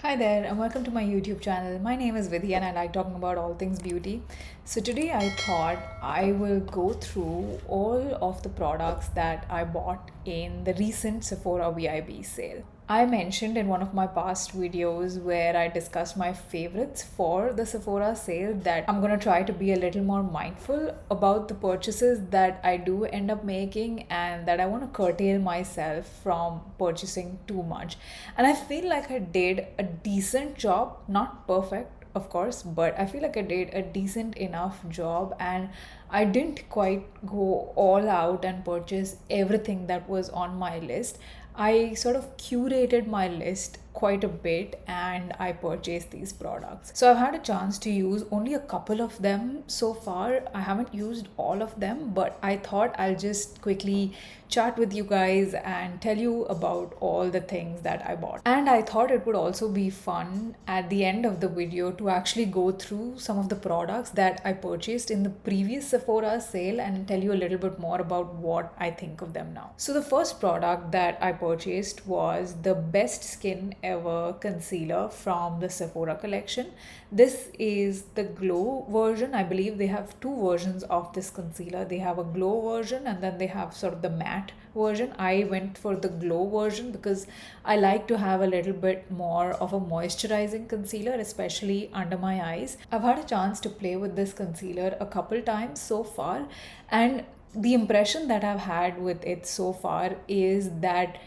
Hi there, and welcome to my YouTube channel. My name is Vidhi, and I like talking about all things beauty. So, today I thought I will go through all of the products that I bought in the recent Sephora VIB sale. I mentioned in one of my past videos where I discussed my favorites for the Sephora sale that I'm gonna try to be a little more mindful about the purchases that I do end up making and that I want to curtail myself from purchasing too much. And I feel like I did a decent job, not perfect of course, but I feel like I did a decent enough job and I didn't quite go all out and purchase everything that was on my list. I sort of curated my list quite a bit and I purchased these products. So I've had a chance to use only a couple of them so far. I haven't used all of them, but I thought I'll just quickly chat with you guys and tell you about all the things that I bought. And I thought it would also be fun at the end of the video to actually go through some of the products that I purchased in the previous Sephora sale and tell you a little bit more about what I think of them now. So the first product that I purchased was the Best Skin Ever concealer from the Sephora collection. This is the glow version. I believe they have two versions of this concealer. They have a glow version and then they have sort of the matte version. I went for the glow version because I like to have a little bit more of a moisturizing concealer, especially under my eyes. I've had a chance to play with this concealer a couple times so far, and the impression that I've had with it so far is that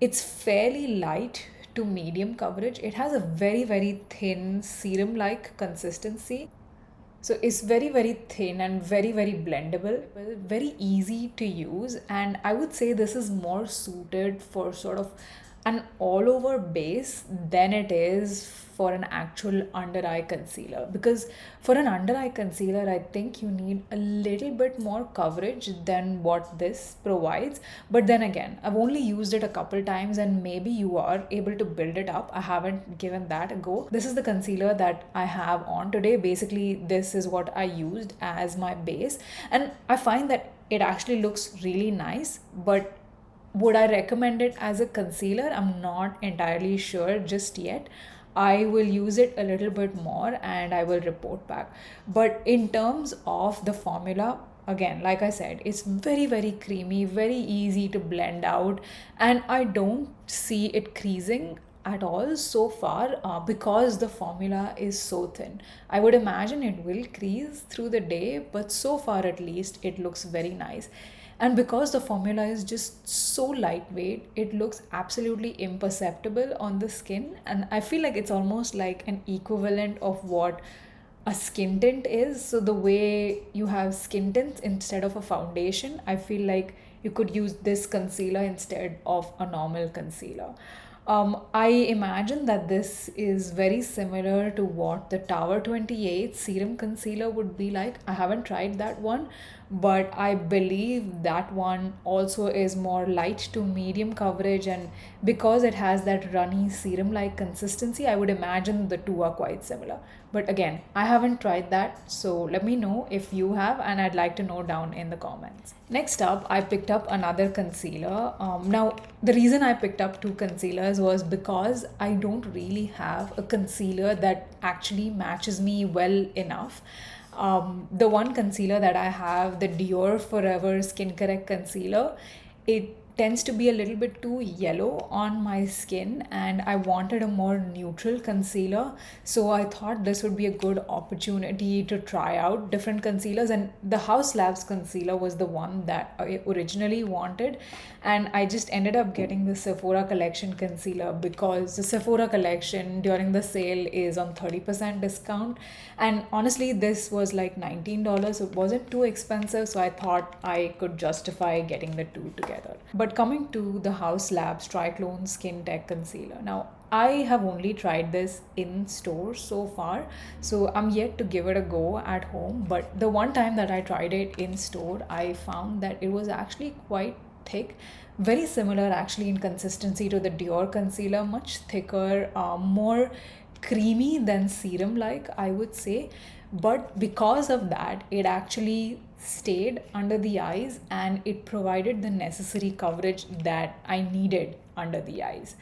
it's fairly light to medium coverage. It has a very thin serum like consistency. So it's very thin and very blendable, very easy to use, and I would say this is more suited for sort of an all over base than it is for an actual under eye concealer, because for an under eye concealer I think you need a little bit more coverage than what this provides. But then again, I've only used it a couple times and maybe you are able to build it up. I haven't given that a go. This is the concealer that I have on today. Basically this is what I used as my base and I find that it actually looks really nice. But would I recommend it as a concealer? I'm not entirely sure just yet. I will use it a little bit more and I will report back. But in terms of the formula, again, like I said, it's very creamy, very easy to blend out, and I don't see it creasing at all so far because the formula is so thin. I would imagine it will crease through the day, but so far at least it looks very nice. And because the formula is just so lightweight, it looks absolutely imperceptible on the skin. And I feel like it's almost like an equivalent of what a skin tint is. So the way you have skin tints instead of a foundation, I feel like you could use this concealer instead of a normal concealer. I imagine that this is very similar to what the Tower 28 serum concealer would be like. I haven't tried that one, but I believe that one also is more light to medium coverage, and because it has that runny serum like consistency, I would imagine the two are quite similar. But again, I haven't tried that, so let me know if you have, and I'd like to know down in the comments. Next up, I picked up another concealer. Now, the reason I picked up two concealers was because I don't really have a concealer that actually matches me well enough. The one concealer that I have, the Dior Forever Skin Correct Concealer, it tends to be a little bit too yellow on my skin and I wanted a more neutral concealer. So I thought this would be a good opportunity to try out different concealers, and the HAUS Labs concealer was the one that I originally wanted, and I just ended up getting the Sephora collection concealer because the Sephora collection during the sale is on 30% discount, and honestly this was like $19, so it wasn't too expensive, so I thought I could justify getting the two together. But coming to the HAUS Labs Triclone Skin Tech Concealer. Now, I have only tried this in store so far, so I'm yet to give it a go at home. But the one time that I tried it in store, I found that it was actually quite thick, very similar actually in consistency to the Dior concealer, much thicker, more creamy than serum like, I would say. But because of that, it actually stayed under the eyes and it provided the necessary coverage that I needed under the eyes.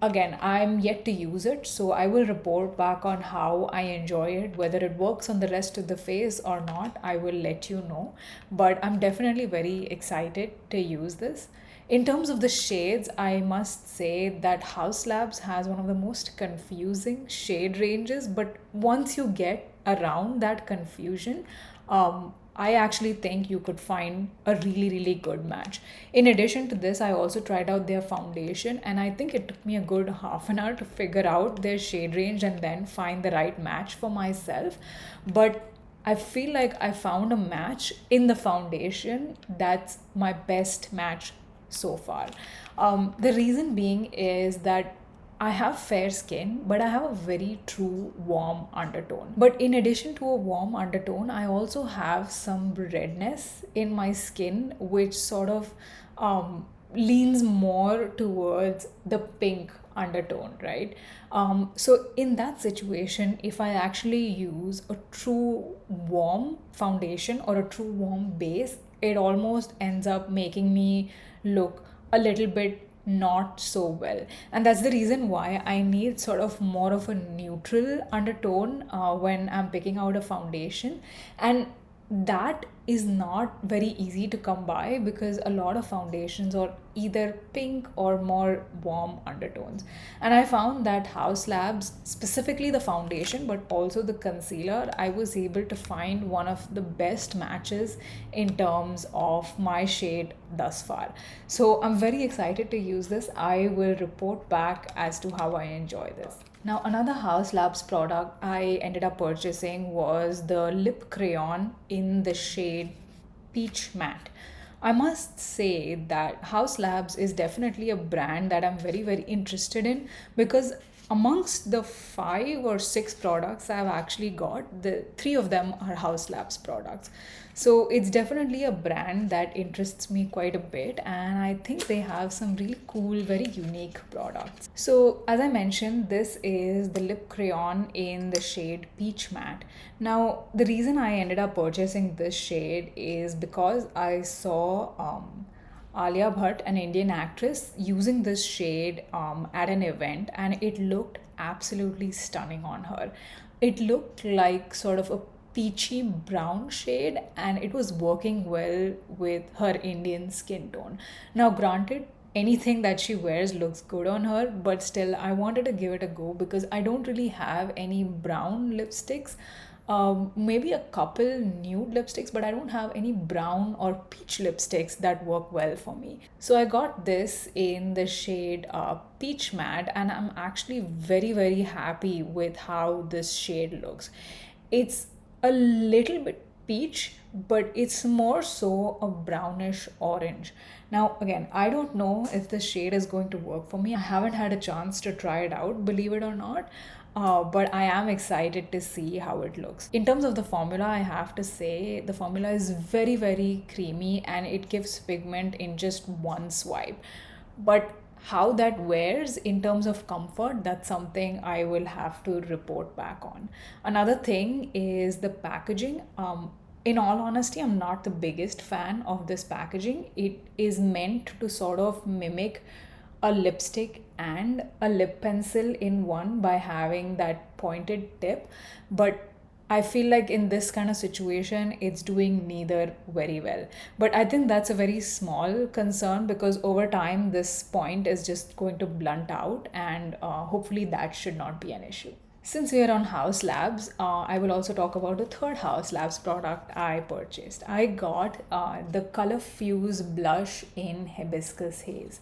again, I'm yet to use it, so I will report back on how I enjoy it. Whether it works on the rest of the face or not, I will let you know. But I'm definitely very excited to use this. In terms of the shades, I must say that House Labs has one of the most confusing shade ranges, but once you get around that confusion, I actually think you could find a really, really good match. In addition to this, I also tried out their foundation, and I think it took me a good half an hour to figure out their shade range and then find the right match for myself. But I feel like I found a match in the foundation that's my best match so far. The reason being is that I have fair skin, but I have a very true warm undertone. But in addition to a warm undertone, I also have some redness in my skin, which sort of leans more towards the pink undertone, right? So in that situation, if I actually use a true warm foundation or a true warm base, it almost ends up making me look a little bit not so well. And that's the reason why I need sort of more of a neutral undertone when I'm picking out a foundation. And that is not very easy to come by because a lot of foundations are either pink or more warm undertones. And I found that House Labs, specifically the foundation but also the concealer, I was able to find one of the best matches in terms of my shade thus far. So I'm very excited to use this. I will report back as to how I enjoy this. Now, another House Labs product I ended up purchasing was the lip crayon in the shade Peach Matte. I must say that House Labs is definitely a brand that I'm very, very interested in because amongst the 5 or 6 products I've actually got, the 3 of them are House Labs products. So it's definitely a brand that interests me quite a bit, and I think they have some really cool, very unique products. So as I mentioned, this is the lip crayon in the shade Peach Matte. Now, the reason I ended up purchasing this shade is because I saw Alia Bhatt, an Indian actress, using this shade at an event, and it looked absolutely stunning on her. It looked like sort of a peachy brown shade, and it was working well with her Indian skin tone. Now, granted, anything that she wears looks good on her, but still, I wanted to give it a go because I don't really have any brown lipsticks. Maybe a couple nude lipsticks, but I don't have any brown or peach lipsticks that work well for me. So I got this in the shade Peach Matte, and I'm actually very, very happy with how this shade looks. It's a little bit peach, but it's more so a brownish orange. Now, again, I don't know if this shade is going to work for me. I haven't had a chance to try it out, believe it or not. But I am excited to see how it looks. In terms of the formula, I have to say the formula is very, very creamy and it gives pigment in just one swipe. But how that wears in terms of comfort, that's something I will have to report back on. Another thing is the packaging. In all honesty, I'm not the biggest fan of this packaging. It is meant to sort of mimic a lipstick and a lip pencil in one by having that pointed tip, but I feel like in this kind of situation, it's doing neither very well. But I think that's a very small concern because over time, this point is just going to blunt out, and hopefully, that should not be an issue. Since we are on House Labs, I will also talk about the third House Labs product I purchased. I got the Color Fuse blush in Hibiscus Haze.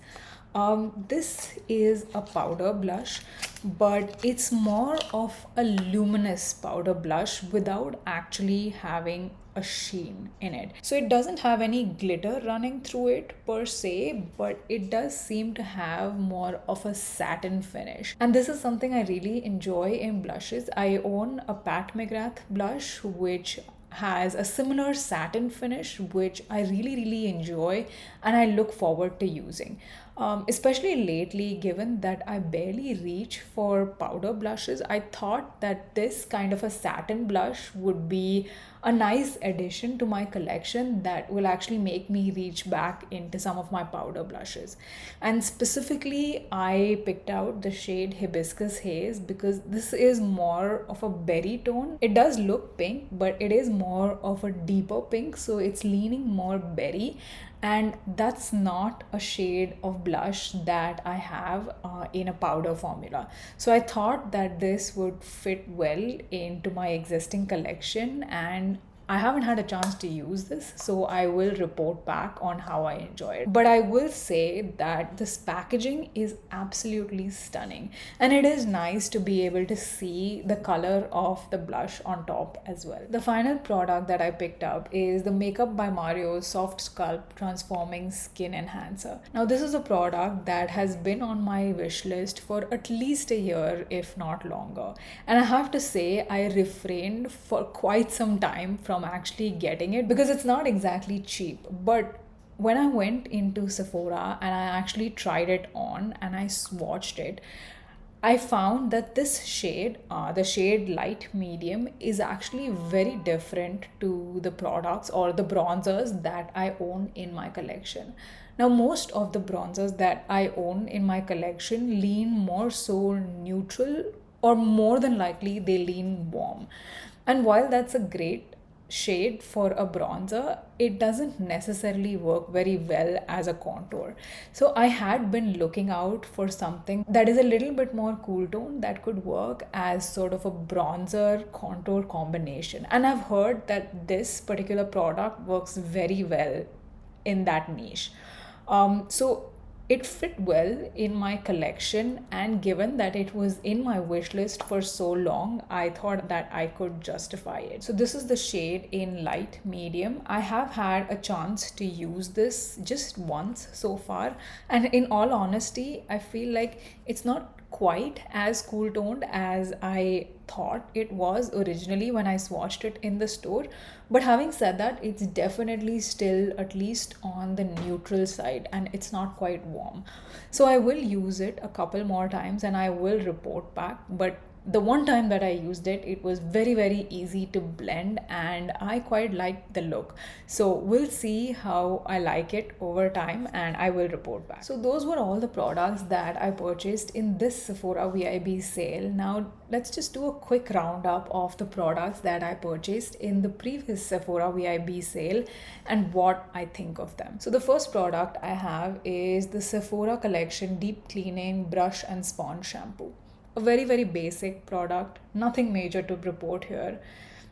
This is a powder blush, but it's more of a luminous powder blush without actually having a sheen in it. So it doesn't have any glitter running through it per se, but it does seem to have more of a satin finish. And this is something I really enjoy in blushes. I own a Pat McGrath blush, which has a similar satin finish, which I really, really enjoy and I look forward to using. Especially lately, given that I barely reach for powder blushes, I thought that this kind of a satin blush would be a nice addition to my collection that will actually make me reach back into some of my powder blushes. And specifically, I picked out the shade Hibiscus Haze because this is more of a berry tone. It does look pink, but it is more of a deeper pink, so it's leaning more berry, and that's not a shade of blush that I have in a powder formula. So I thought that this would fit well into my existing collection, and I haven't had a chance to use this, so I will report back on how I enjoy it. But I will say that this packaging is absolutely stunning, and it is nice to be able to see the color of the blush on top as well. The final product that I picked up is the Makeup by Mario's Softsculpt Transforming Skin Enhancer. Now, this is a product that has been on my wish list for at least a year, if not longer. And I have to say, I refrained for quite some time from actually getting it because it's not exactly cheap. But when I went into Sephora and I actually tried it on and I swatched it, I found that this shade, the shade light medium, is actually very different to the products or the bronzers that I own in my collection. Now, most of the bronzers that I own in my collection lean more so neutral, or more than likely they lean warm. And while that's a great shade for a bronzer, it doesn't necessarily work very well as a contour. So I had been looking out for something that is a little bit more cool tone that could work as sort of a bronzer contour combination. And I've heard that this particular product works very well in that niche. So it fit well in my collection, and given that it was in my wish list for so long, I thought that I could justify it. So this is the shade in light medium. I have had a chance to use this just once so far, and in all honesty, I feel like it's not quite as cool toned as I thought it was originally when I swatched it in the store. But having said that, it's definitely still at least on the neutral side and it's not quite warm. So I will use it a couple more times and I will report back. But the one time that I used it, it was very, very easy to blend and I quite liked the look. So we'll see how I like it over time and I will report back. So those were all the products that I purchased in this Sephora VIB sale. Now let's just do a quick roundup of the products that I purchased in the previous Sephora VIB sale and what I think of them. So the first product I have is the Sephora Collection Deep Cleaning Brush and Sponge Shampoo. A very, very basic product, nothing major to report here.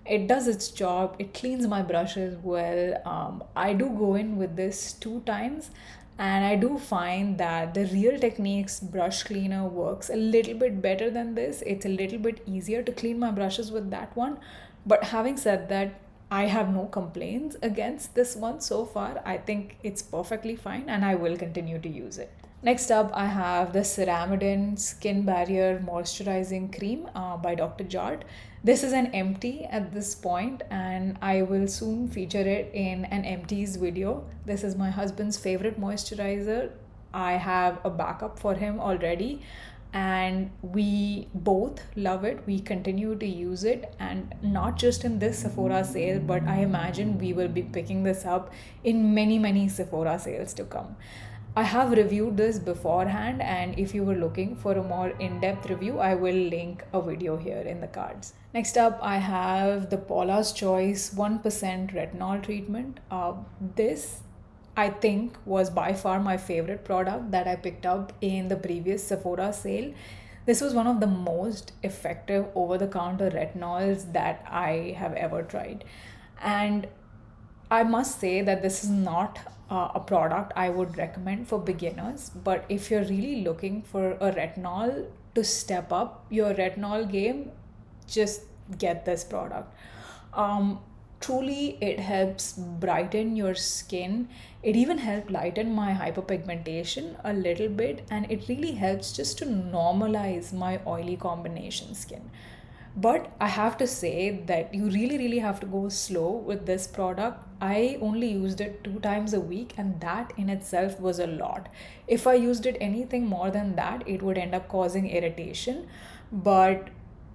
It does its job, it cleans my brushes well. I do go in with this 2 times and I do find that the Real Techniques brush cleaner works a little bit better than this. It's a little bit easier to clean my brushes with that one. But having said that, I have no complaints against this one so far. I think it's perfectly fine and I will continue to use it. Next up, I have the Ceramidin Skin Barrier Moisturizing Cream by Dr. JART. This is an empty at this point and I will soon feature it in an empties video. This is my husband's favorite moisturizer. I have a backup for him already and we both love it. We continue to use it, and not just in this Sephora sale, but I imagine we will be picking this up in many, many Sephora sales to come. I have reviewed this beforehand, and if you were looking for a more in-depth review, I will link a video here in the cards. Next up, I have the Paula's Choice 1% Retinol Treatment. This, I think, was by far my favorite product that I picked up in the previous Sephora sale. This was one of the most effective over-the-counter retinols that I have ever tried. And I must say that this is not a product I would recommend for beginners, but if you're really looking for a retinol to step up your retinol game, just get this product. Truly, it helps brighten your skin. It even helped lighten my hyperpigmentation a little bit, and it really helps just to normalize my oily combination skin. But I have to say that you really have to go slow with this product. I only used it 2 times a week, and that in itself was a lot. If I used it anything more than that, it would end up causing irritation. But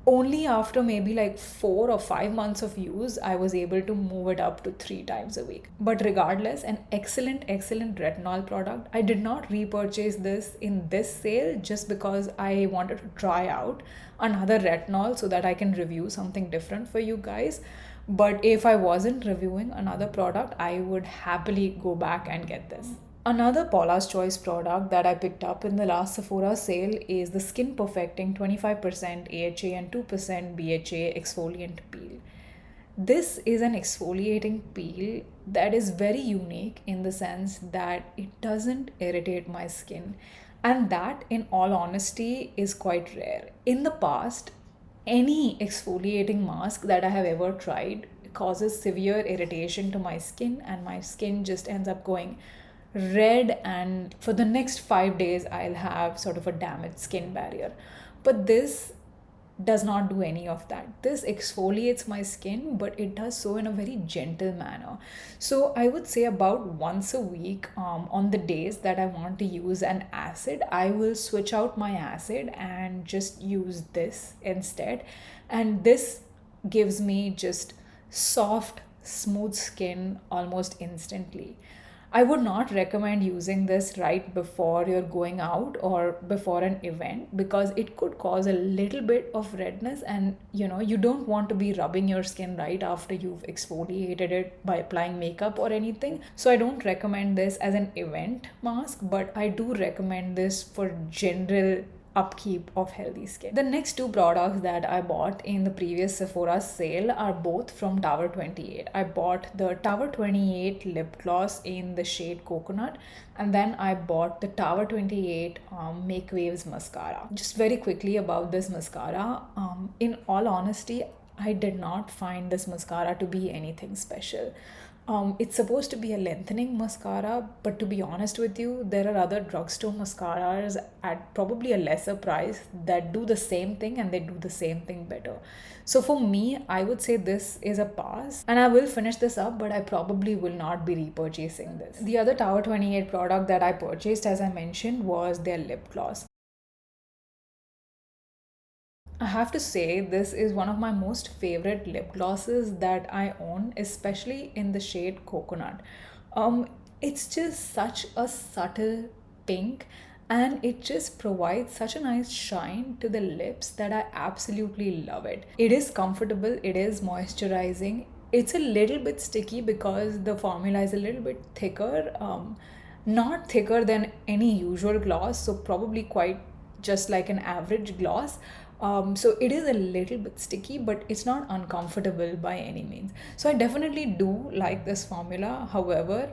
only after maybe like 4 or 5 months of use, I was able to move it up to 3 times a week. But regardless, an excellent retinol product. I did not repurchase this in this sale just because I wanted to try out another retinol so that I can review something different for you guys. But if I wasn't reviewing another product, I would happily go back and get this. Another Paula's Choice product that I picked up in the last Sephora sale is the Skin Perfecting 25% AHA and 2% BHA exfoliant peel. This is an exfoliating peel that is very unique in the sense that it doesn't irritate my skin. And that, in all honesty, is quite rare. In the past, any exfoliating mask that I have ever tried causes severe irritation to my skin, and my skin just ends up going red, and for the next 5 days I'll have sort of a damaged skin barrier. But this does not do any of that. This exfoliates my skin, but it does so in a very gentle manner. So I would say about once a week, on the days that I want to use an acid, I will switch out my acid and just use this instead. And this gives me just soft, smooth skin almost instantly. I would not recommend using this right before you're going out or before an event, because it could cause a little bit of redness, and you don't want to be rubbing your skin right after you've exfoliated it by applying makeup or anything. So I don't recommend this as an event mask, but I do recommend this for general upkeep of healthy skin. The next two products that I bought in the previous Sephora sale are both from Tower 28. I bought the Tower 28 lip gloss in the shade Coconut, and then I bought the Tower 28 MakeWaves mascara. Just very quickly about this mascara, in all honesty, I did not find this mascara to be anything special. It's supposed to be a lengthening mascara, but to be honest with you, there are other drugstore mascaras at probably a lesser price that do the same thing, and they do the same thing better. So for me, I would say this is a pass, and I will finish this up, but I probably will not be repurchasing this. The other Tower 28 product that I purchased, as I mentioned, was their lip gloss. I have to say, this is one of my most favorite lip glosses that I own, especially in the shade Coconut. It's just such a subtle pink, and it just provides such a nice shine to the lips that I absolutely love it. It is comfortable, it is moisturizing. It's a little bit sticky because the formula is a little bit thicker, not thicker than any usual gloss, so probably quite just like an average gloss. So it is a little bit sticky, but it's not uncomfortable by any means. So I definitely do like this formula. However,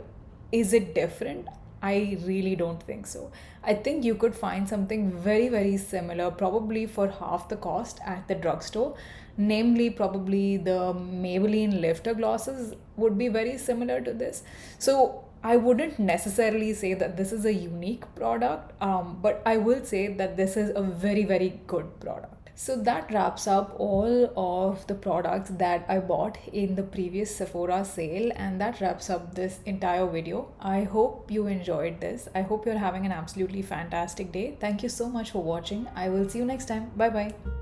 is it different? I really don't think so. I think you could find something very similar, probably for half the cost at the drugstore. Namely, probably the Maybelline Lifter glosses would be very similar to this. So I wouldn't necessarily say that this is a unique product, but I will say that this is a very good product. So that wraps up all of the products that I bought in the previous Sephora sale, and that wraps up this entire video. I hope you enjoyed this. I hope you're having an absolutely fantastic day. Thank you so much for watching. I will see you next time. Bye bye.